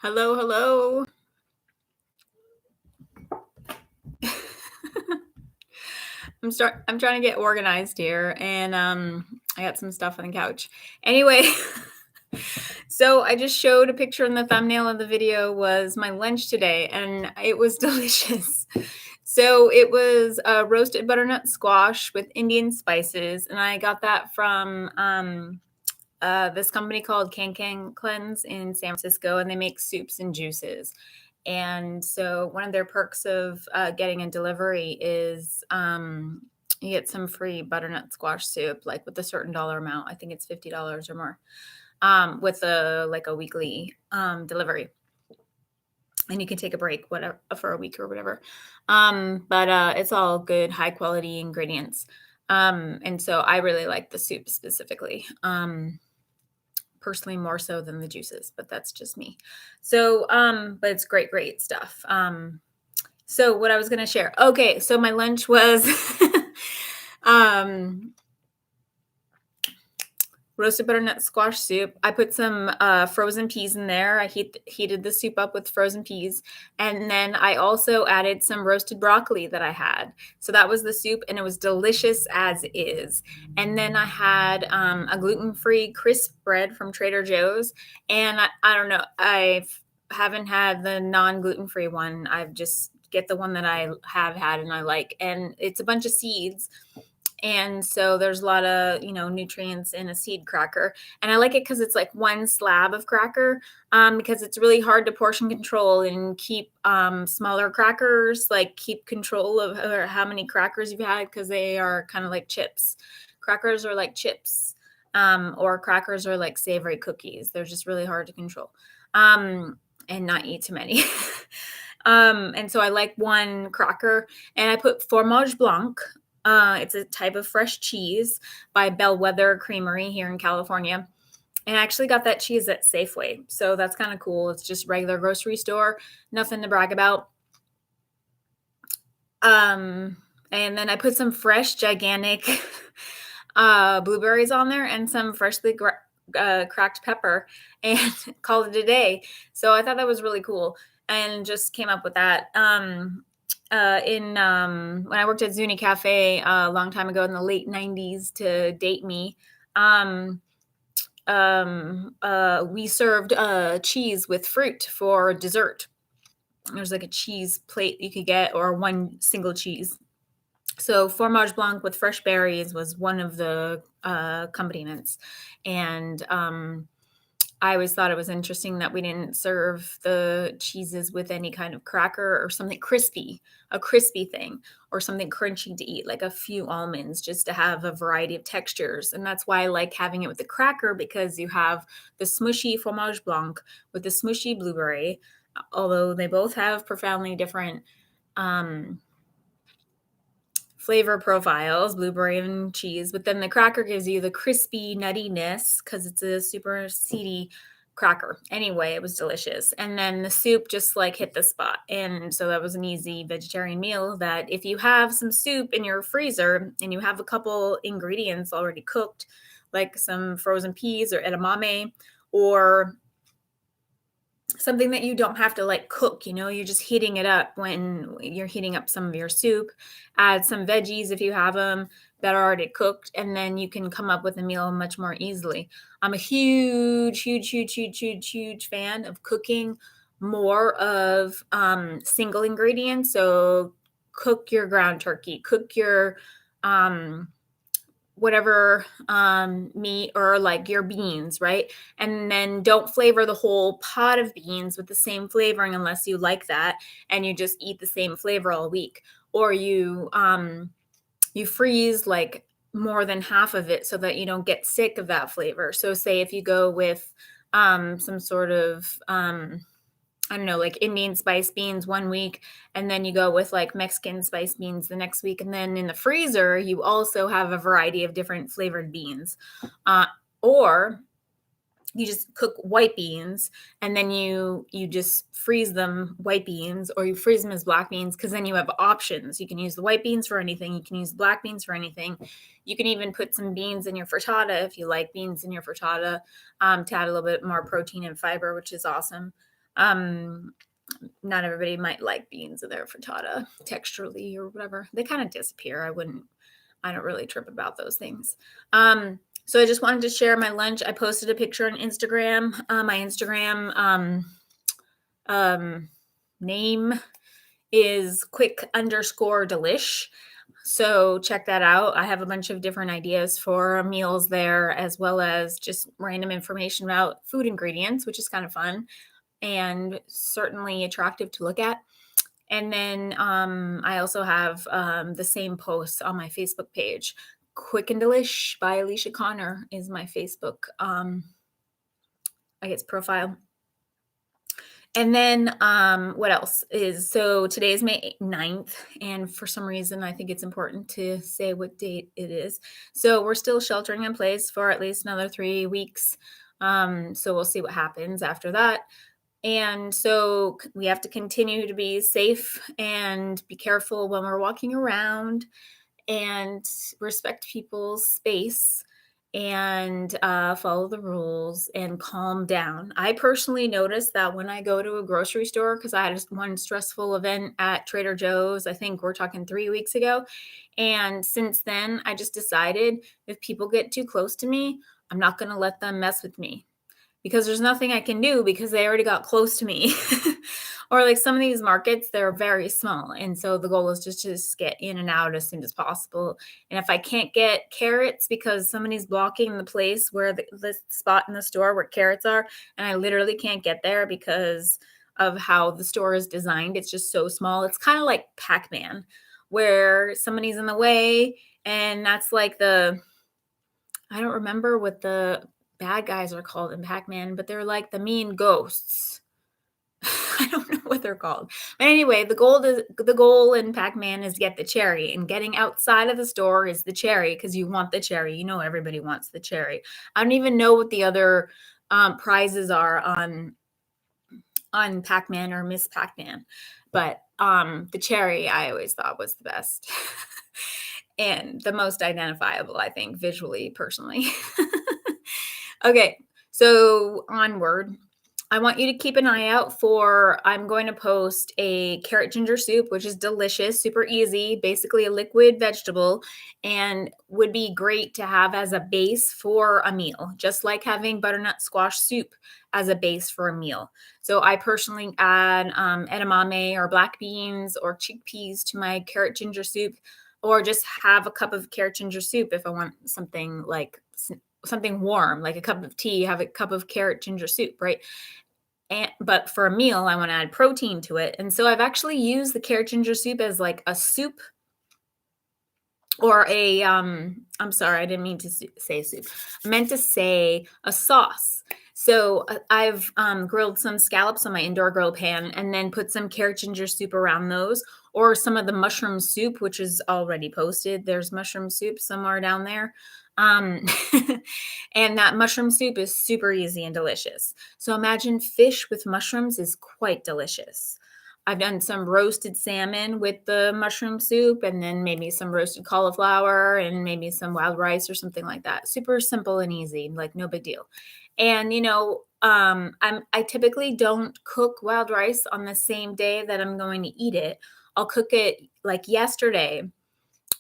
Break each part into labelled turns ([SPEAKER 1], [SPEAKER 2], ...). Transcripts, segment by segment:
[SPEAKER 1] Hello, hello. I'm trying to get organized here and I got some stuff on the couch. Anyway, so I just showed a picture in the thumbnail of the video was my lunch today and it was delicious. So it was a roasted butternut squash with Indian spices and I got that from this company called Can Cleanse in San Francisco, and they make soups and juices. And so one of their perks of getting a delivery is you get some free butternut squash soup, like with a certain dollar amount. I think it's $50 or more, with a weekly delivery. And you can take a break, whatever, for a week or whatever. But it's all good, high quality ingredients. And so I really like the soup specifically. Personally more so than the juices, but that's just me. So, but it's great stuff. So what I was gonna share. Okay, so my lunch was um roasted butternut squash soup. I put some frozen peas in there. I heated the soup up with frozen peas. And then I also added some roasted broccoli that I had. So that was the soup, and it was delicious as is. And then I had a gluten free crisp bread from Trader Joe's. And I don't know, haven't had the non gluten free one. I've just get the one that I have had and I like. And it's a bunch of seeds, and so there's a lot of nutrients in a seed cracker, and I like it because it's like one slab of cracker, because it's really hard to portion control and keep smaller crackers, like keep control of how many crackers you've had, because they are kind of like chips. Crackers are like chips, or crackers are like savory cookies. They're just really hard to control, and not eat too many. And so I like one cracker, and I put Fromage Blanc. It's a type of fresh cheese by Bellwether Creamery here in California. And I actually got that cheese at Safeway. So that's kind of cool. It's just regular grocery store, nothing to brag about. And then I put some fresh, gigantic blueberries on there and some freshly cracked pepper and called it a day. So I thought that was really cool and just came up with that. In When I worked at Zuni Cafe a long time ago in the late 90s to date me, we served cheese with fruit for dessert. There's like a cheese plate you could get, or one single cheese. So fromage blanc with fresh berries was one of the accompaniments, and I always thought it was interesting that we didn't serve the cheeses with any kind of cracker or something crispy, a crispy thing, or something crunchy to eat, like a few almonds, just to have a variety of textures. And that's why I like having it with the cracker, because you have the smushy fromage blanc with the smushy blueberry, although they both have profoundly different flavor profiles, blueberry and cheese, but then the cracker gives you the crispy nuttiness because it's a super seedy cracker. Anyway, it was delicious. And then the soup just like hit the spot. And so that was an easy vegetarian meal that if you have some soup in your freezer and you have a couple ingredients already cooked, like some frozen peas or edamame, or something that you don't have to like cook, you're just heating it up when you're heating up some of your soup. Add some veggies if you have them that are already cooked, and then you can come up with a meal much more easily. I'm a huge fan of cooking more of single ingredients. So cook your ground turkey, cook your um whatever meat, or like your beans, right? And then don't flavor the whole pot of beans with the same flavoring unless you like that, and you just eat the same flavor all week. Or you freeze like more than half of it so that you don't get sick of that flavor. So say if you go with some sort of I don't know, like Indian spice beans one week, and then you go with like Mexican spice beans the next week. And then in the freezer, you also have a variety of different flavored beans. Or you just cook white beans, and then you just freeze them white beans, or you freeze them as black beans, because then you have options. You can use the white beans for anything. You can use the black beans for anything. You can even put some beans in your frittata if you like beans in your frittata, to add a little bit more protein and fiber, which is awesome. Um, Not everybody might like beans in their frittata texturally or whatever. They kind of disappear. I don't really trip about those things. So I just wanted to share my lunch. I posted a picture on Instagram. My Instagram name is quick_delish. So check that out. I have a bunch of different ideas for meals there, as well as just random information about food ingredients, which is kind of fun and certainly attractive to look at. And then I also have the same posts on my Facebook page. Quick and Delish by Alicia Connor is my Facebook, I guess, profile. And then what else is, so today is May 9th, and for some reason I think it's important to say what date it is. So we're still sheltering in place for at least another 3 weeks. So we'll see what happens after that. And so we have to continue to be safe and be careful when we're walking around and respect people's space and follow the rules and calm down. I personally noticed that when I go to a grocery store, because I had one stressful event at Trader Joe's, I think we're talking 3 weeks ago. And since then, I just decided if people get too close to me, I'm not going to let them mess with me because there's nothing I can do because they already got close to me. Or like some of these markets, they're very small. And so the goal is just to get in and out as soon as possible. And if I can't get carrots because somebody's blocking the place where the spot in the store where carrots are, and I literally can't get there because of how the store is designed, it's just so small. It's kind of like Pac-Man, where somebody's in the way. And that's like I don't remember what the bad guys are called in Pac-Man, but they're like the mean ghosts. I don't know what they're called. But anyway, the goal in Pac-Man is get the cherry, and getting outside of the store is the cherry because you want the cherry. You know everybody wants the cherry. I don't even know what the other prizes are on Pac-Man or Miss Pac-Man, but the cherry I always thought was the best. And the most identifiable, I think, visually, personally. Okay, so onward. I want you to keep an eye out for, I'm going to post a carrot ginger soup, which is delicious, super easy, basically a liquid vegetable, and would be great to have as a base for a meal, just like having butternut squash soup as a base for a meal. So I personally add edamame or black beans or chickpeas to my carrot ginger soup, or just have a cup of carrot ginger soup if I want something like something warm, like a cup of tea, have a cup of carrot ginger soup, right? But for a meal, I want to add protein to it. And so I've actually used the carrot ginger soup as like a soup or I'm sorry, I didn't mean to say soup. I meant to say a sauce. So I've grilled some scallops on my indoor grill pan and then put some carrot ginger soup around those, or some of the mushroom soup, which is already posted. There's mushroom soup somewhere down there. Um, and that mushroom soup is super easy and delicious. So imagine fish with mushrooms is quite delicious. I've done some roasted salmon with the mushroom soup, and then maybe some roasted cauliflower and maybe some wild rice or something like that. Super simple and easy, like no big deal. And I typically don't cook wild rice on the same day that I'm going to eat it. I'll cook it like yesterday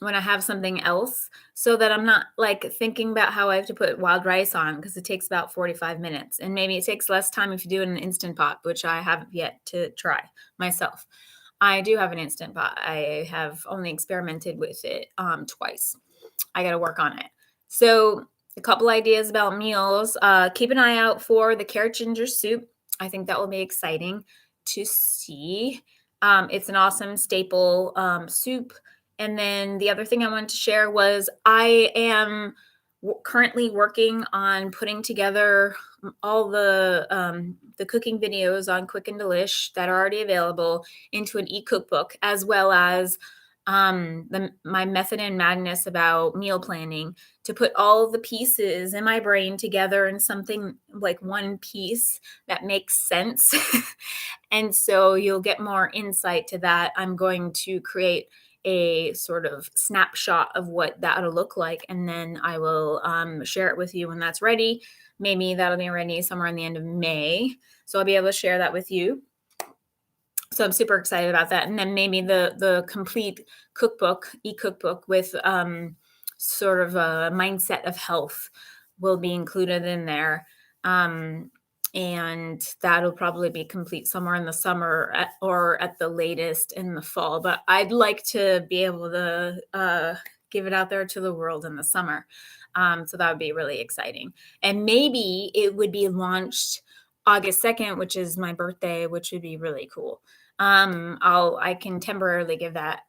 [SPEAKER 1] when I have something else, so that I'm not like thinking about how I have to put wild rice on, because it takes about 45 minutes. And maybe it takes less time if you do it in an Instant Pot, which I haven't yet to try myself. I do have an Instant Pot. I have only experimented with it twice. I got to work on it. So a couple ideas about meals. Keep an eye out for the carrot ginger soup. I think that will be exciting to see. It's an awesome staple soup. And then the other thing I wanted to share was I am currently working on putting together all the cooking videos on Quick and Delish that are already available into an e-cookbook, as well as my method and madness about meal planning, to put all the pieces in my brain together in something like one piece that makes sense. And so you'll get more insight to that. I'm going to create a sort of snapshot of what that'll look like. And then I will share it with you when that's ready. Maybe that'll be ready somewhere in the end of May. So I'll be able to share that with you. So I'm super excited about that. And then maybe the complete cookbook, e-cookbook with sort of a mindset of health will be included in there. And that'll probably be complete somewhere in the summer or at the latest in the fall. But I'd like to be able to give it out there to the world in the summer. So that would be really exciting. And maybe it would be launched August 2nd, which is my birthday, which would be really cool. I can temporarily give that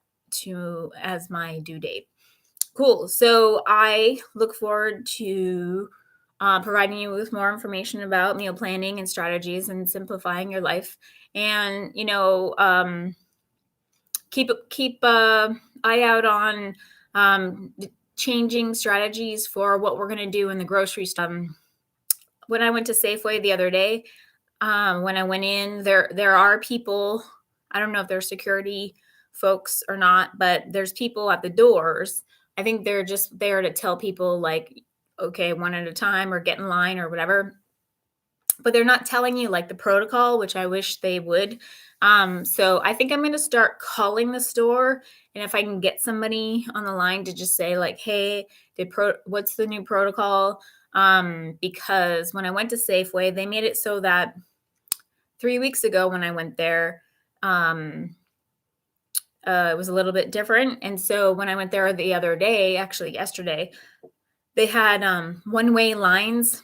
[SPEAKER 1] to as my due date. Cool. So I look forward to providing you with more information about meal planning and strategies and simplifying your life. And keep eye out on changing strategies for what we're going to do in the grocery store. When I went to Safeway the other day, when I went in, there are people. I don't know if they're security folks or not, but there's people at the doors. I think they're just there to tell people like, okay, one at a time or get in line or whatever. But they're not telling you like the protocol, which I wish they would. So I think I'm going to start calling the store, and if I can get somebody on the line to just say like, hey, what's the new protocol? Because when I went to Safeway, they made it so that 3 weeks ago when I went there, it was a little bit different. And so when I went there the other day, actually yesterday, they had one-way lines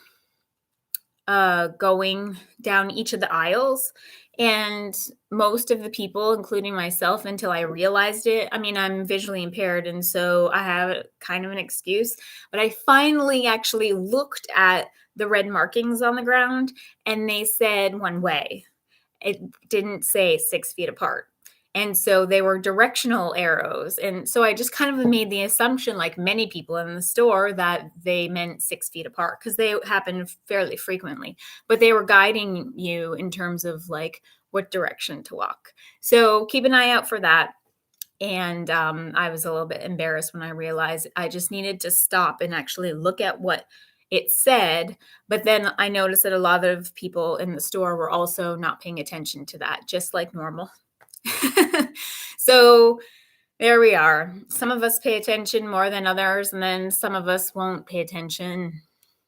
[SPEAKER 1] going down each of the aisles. And most of the people, including myself, until I realized it, I mean, I'm visually impaired, and so I have kind of an excuse, but I finally actually looked at the red markings on the ground, and they said one way. It didn't say 6 feet apart. And so they were directional arrows. And so I just kind of made the assumption, like many people in the store, that they meant 6 feet apart because they happen fairly frequently. But they were guiding you in terms of like what direction to walk. So keep an eye out for that. And I was a little bit embarrassed when I realized I just needed to stop and actually look at what it said. But then I noticed that a lot of people in the store were also not paying attention to that, just like normal. So there we are. Some of us pay attention more than others, and then some of us won't pay attention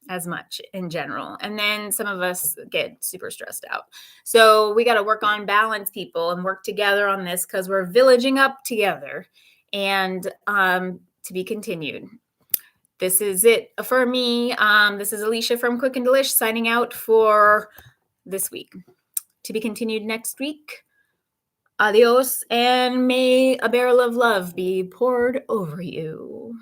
[SPEAKER 1] as much in general. And then some of us get super stressed out. So we got to work on balance, people, and work together on this because we're villaging up together. And to be continued. This is it for me. This is Alicia from Quick and Delish signing out for this week. To be continued next week. Adios, and may a barrel of love be poured over you.